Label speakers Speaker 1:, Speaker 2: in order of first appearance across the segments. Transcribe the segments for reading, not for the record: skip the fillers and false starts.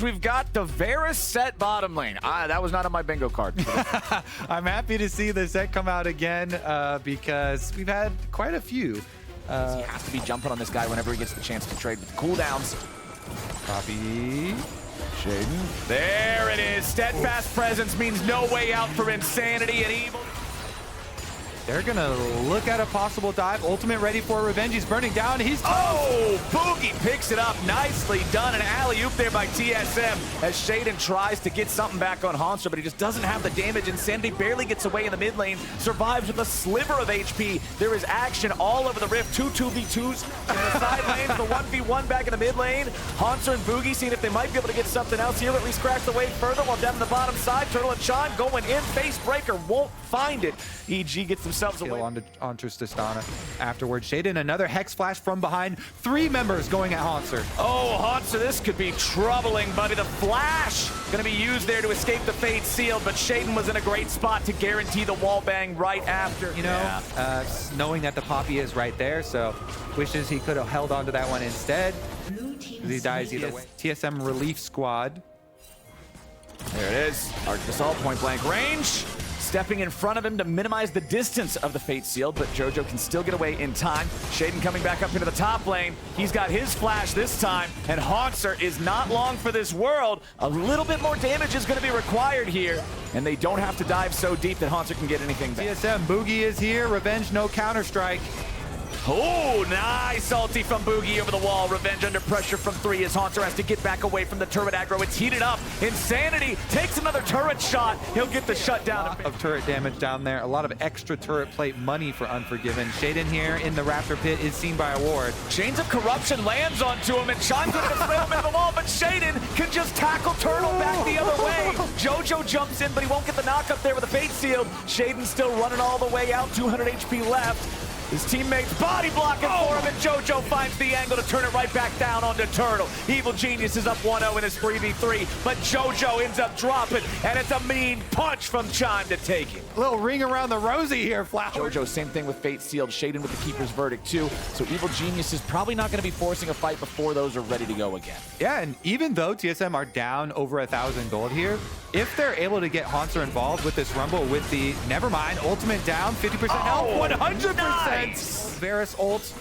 Speaker 1: We've got the Varus set bottom lane. That was not on my bingo card.
Speaker 2: I'm happy to see the set come out again because we've had quite a few.
Speaker 1: He has to be jumping on this guy whenever he gets the chance to trade with cooldowns.
Speaker 2: Copy.
Speaker 1: Shaden. There it is. Steadfast presence means no way out for Insanity and Evil.
Speaker 2: They're going to look at a possible dive. Ultimate ready for revenge. He's burning down. He's
Speaker 1: Oh, Boogie picks it up. Nicely done. An alley-oop there by TSM as Shaden tries to get something back on Hanser, but he just doesn't have the damage. Insanity barely gets away in the mid lane. Survives with a sliver of HP. There is action all over the Rift. Two 2v2s in the side lanes. The 1v1 back in the mid lane. Hanser and Boogie seeing if they might be able to get something else here. At least crack the wave further while down in the bottom side. Turtle and Chime going in. Face breaker won't find it. EG gets themselves away.
Speaker 2: Onto Tristana afterwards. Shaden, another Hex Flash from behind. 3 members going at Hanser.
Speaker 1: Oh, Hanser, this could be troubling, buddy. The flash going to be used there to escape the Fate Sealed, but Shaden was in a great spot to guarantee the wall bang right after.
Speaker 2: You know, knowing that the Poppy is right there, so wishes he could have held on to that one instead. He dies either way. TSM Relief Squad.
Speaker 1: There it is. Arctic Assault, point blank range. Stepping in front of him to minimize the distance of the Fate Sealed, but JoJo can still get away in time. Shaden coming back up into the top lane. He's got his flash this time, and Hanser is not long for this world. A little bit more damage is going to be required here, and they don't have to dive so deep that Hanser can get anything back.
Speaker 2: TSM, Boogie is here. Revenge, no counter-strike.
Speaker 1: Oh, nice ulti from Boogie over the wall. Revenge under pressure from 3 as Hanser has to get back away from the turret aggro. It's heated up. Insanity takes another turret shot. He'll get the shutdown.
Speaker 2: A lot of turret damage down there. A lot of extra turret plate money for Unforgiven. Shaden here in the Raptor pit is seen by a ward.
Speaker 1: Chains of Corruption lands onto him and chimes into the throw him into the wall, but Shaden can just tackle Turtle back the other way. JoJo jumps in, but he won't get the knock up there with the Fate Sealed. Shaden still running all the way out, 200 HP left. His teammates body blocking for him, and JoJo finds the angle to turn it right back down onto Turtle. Evil Genius is up 1-0 in his 3v3, but JoJo ends up dropping, and it's a mean punch from Chime to take it.
Speaker 2: A little ring around the rosy here, Flower.
Speaker 1: JoJo, same thing with Fate Sealed, Shaden with the Keeper's Verdict too, so Evil Genius is probably not going to be forcing a fight before those are ready to go again.
Speaker 2: Yeah, and even though TSM are down over 1,000 gold here, if they're able to get Hanser involved with this Rumble with the, never mind, ultimate down, 50% health, 100%.
Speaker 1: Nice.
Speaker 2: Varus ult,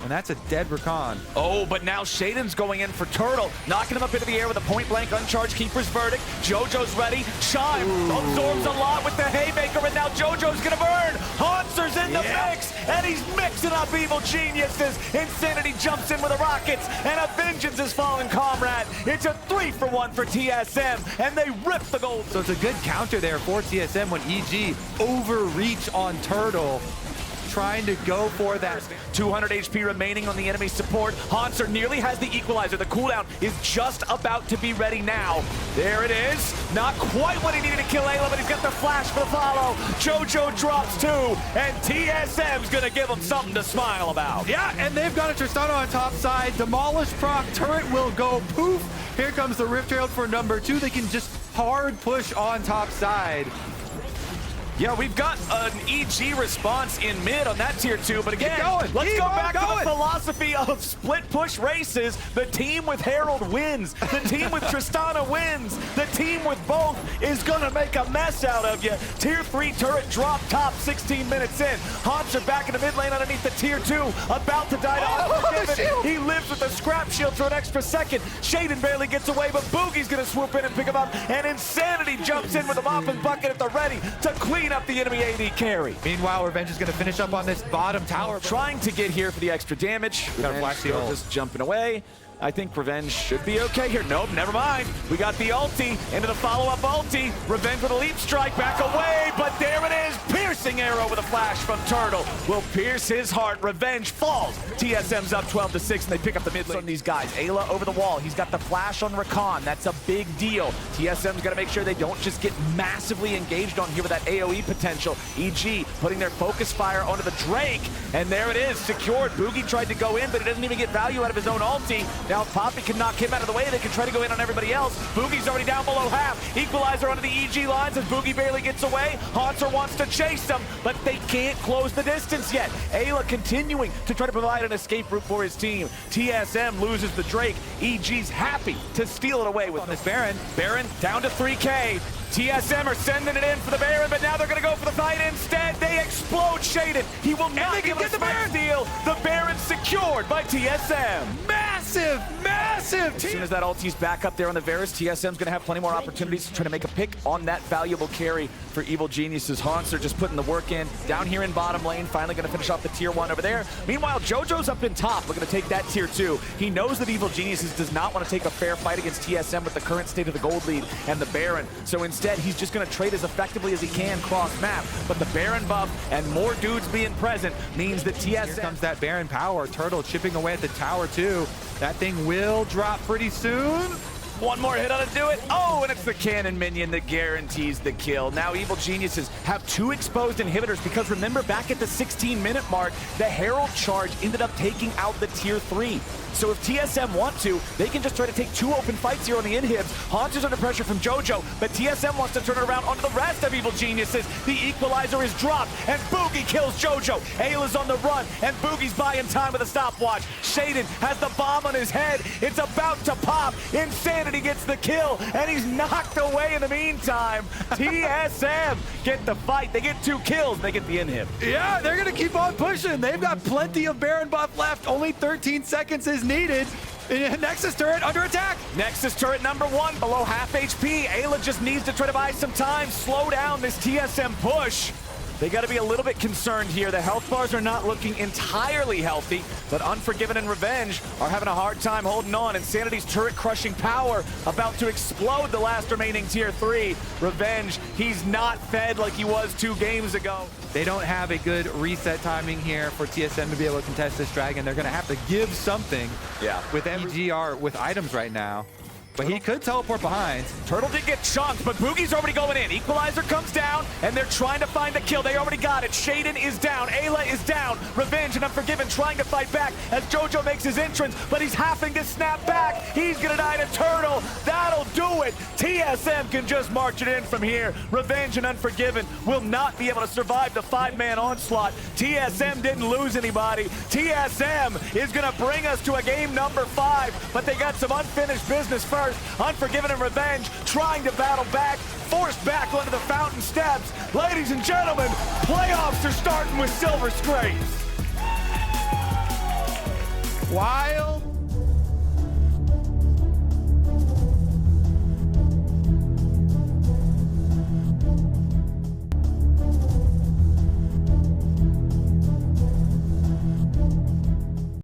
Speaker 2: and that's a dead Rakan.
Speaker 1: Oh, but now Shaden's going in for Turtle, knocking him up into the air with a point-blank uncharged Keeper's Verdict. JoJo's ready. Chime absorbs a lot with the Haymaker, and now JoJo's gonna burn. Hanser's in the mix, and he's mixing up Evil Geniuses. Insanity jumps in with the rockets, and a Vengeance is falling, comrade. It's a 3-for-1 for TSM, and they rip the gold.
Speaker 2: So it's a good counter there for TSM when EG overreach on Turtle, trying to go for that.
Speaker 1: 200 HP remaining on the enemy support. Hanser nearly has the equalizer. The cooldown is just about to be ready now. There it is. Not quite what he needed to kill Ayla, but he's got the flash for the follow. JoJo drops 2, and TSM's gonna give him something to smile about.
Speaker 2: Yeah, and they've got a Tristana on top side. Demolish proc, turret will go poof. Here comes the Rift Herald for number 2. They can just hard push on top side.
Speaker 1: Yeah, we've got an EG response in mid on that tier 2, but again, let's go back to the philosophy of split push races. The team with Herald wins. The team with Tristana wins. The team with both is gonna make a mess out of you. Tier 3 turret drop top 16 minutes in. Hanser back in the mid lane underneath the tier 2, about to die to Unforgiven. He lives with the scrap shield for an extra second. Shaden barely gets away, but Boogie's gonna swoop in and pick him up, and Insanity jumps in with a mop and bucket at the ready to clean up the enemy AD carry.
Speaker 2: Meanwhile, Revenge is going to finish up on this bottom tower.
Speaker 1: Trying to get here for the extra damage.
Speaker 2: Got a flash
Speaker 1: still
Speaker 2: steal.
Speaker 1: just jumping away. I think Revenge should be okay here. Nope, never mind. We got the ulti into the follow-up ulti. Revenge with a leap strike back away, but there it is. Piercing arrow with a flash from Turtle will pierce his heart. Revenge falls. TSM's up 12-6, and they pick up the mid lane. From these guys, Ayla over the wall. He's got the flash on Rakan. That's a big deal. TSM's got to make sure they don't just get massively engaged on here with that AoE potential. EG putting their focus fire onto the Drake, and there it is, secured. Boogie tried to go in, but he doesn't even get value out of his own ulti. Now, if Poppy can knock him out of the way, they can try to go in on everybody else. Boogie's already down below half. Equalizer onto the EG lines as Boogie barely gets away. Haunter wants to chase them, but they can't close the distance yet. Ayla continuing to try to provide an escape route for his team. TSM loses the Drake. EG's happy to steal it away with this Baron. Baron down to 3K. TSM are sending it in for the Baron, but now they're going to go for the fight instead. They explode Shaden. He will not be able to steal. The Baron secured by TSM.
Speaker 2: Massive, massive.
Speaker 1: As soon as that ulti's back up there on the Varus, TSM's going to have plenty more opportunities to try to make a pick on that valuable carry for Evil Geniuses. Haunts are just putting the work in. Down here in bottom lane, finally going to finish off the tier 1 over there. Meanwhile, JoJo's up in top, looking to take that tier 2. He knows that Evil Geniuses does not want to take a fair fight against TSM with the current state of the gold lead and the Baron. So instead, he's just going to trade as effectively as he can cross-map. But the Baron buff and more dudes being present means that TSM...
Speaker 2: Here comes that Baron power. Turtle chipping away at the tower, too. That thing will drop pretty soon.
Speaker 1: One more hit on it, do it. Oh, and it's the cannon minion that guarantees the kill. Now Evil Geniuses have 2 exposed inhibitors because remember back at the 16-minute mark, the Herald charge ended up taking out the tier 3. So if TSM want to, they can just try to take 2 open fights here on the inhibs. Haunter's under pressure from JoJo, but TSM wants to turn it around onto the rest of Evil Geniuses. The equalizer is dropped, and Boogie kills JoJo. Ayla's on the run, and Boogie's buying time with a stopwatch. Shaden has the bomb on his head. It's about to pop. Insanity gets the kill, and he's knocked away in the meantime. TSM get the fight. They get 2 kills. They get the inhib.
Speaker 2: Yeah, they're going to keep on pushing. They've got plenty of Baron buff left. Only 13 seconds is needed. Nexus turret under attack.
Speaker 1: Nexus turret number 1 below half HP. Ayla just needs to try to buy some time, slow down this TSM push. They got to be a little bit concerned here. The health bars are not looking entirely healthy, but Unforgiven and Revenge are having a hard time holding on. Insanity's turret-crushing power about to explode the last remaining tier 3. Revenge, he's not fed like he was 2 games ago.
Speaker 2: They don't have a good reset timing here for TSM to be able to contest this dragon. They're going to have to give something with MGR with items right now. But he could teleport behind.
Speaker 1: Turtle did get chunked, but Boogie's already going in. Equalizer comes down, and they're trying to find a kill. They already got it. Shaden is down. Ayla is down. Revenge and Unforgiven trying to fight back as JoJo makes his entrance, but he's having to snap back. He's going to die to Turtle. That'll do it. TSM can just march it in from here. Revenge and Unforgiven will not be able to survive the 5-man onslaught. TSM didn't lose anybody. TSM is going to bring us to a game number 5, but they got some unfinished business first. Unforgiven and Revenge trying to battle back, forced back onto the fountain steps. Ladies and gentlemen, playoffs are starting with Silver Scrapes.
Speaker 2: Wild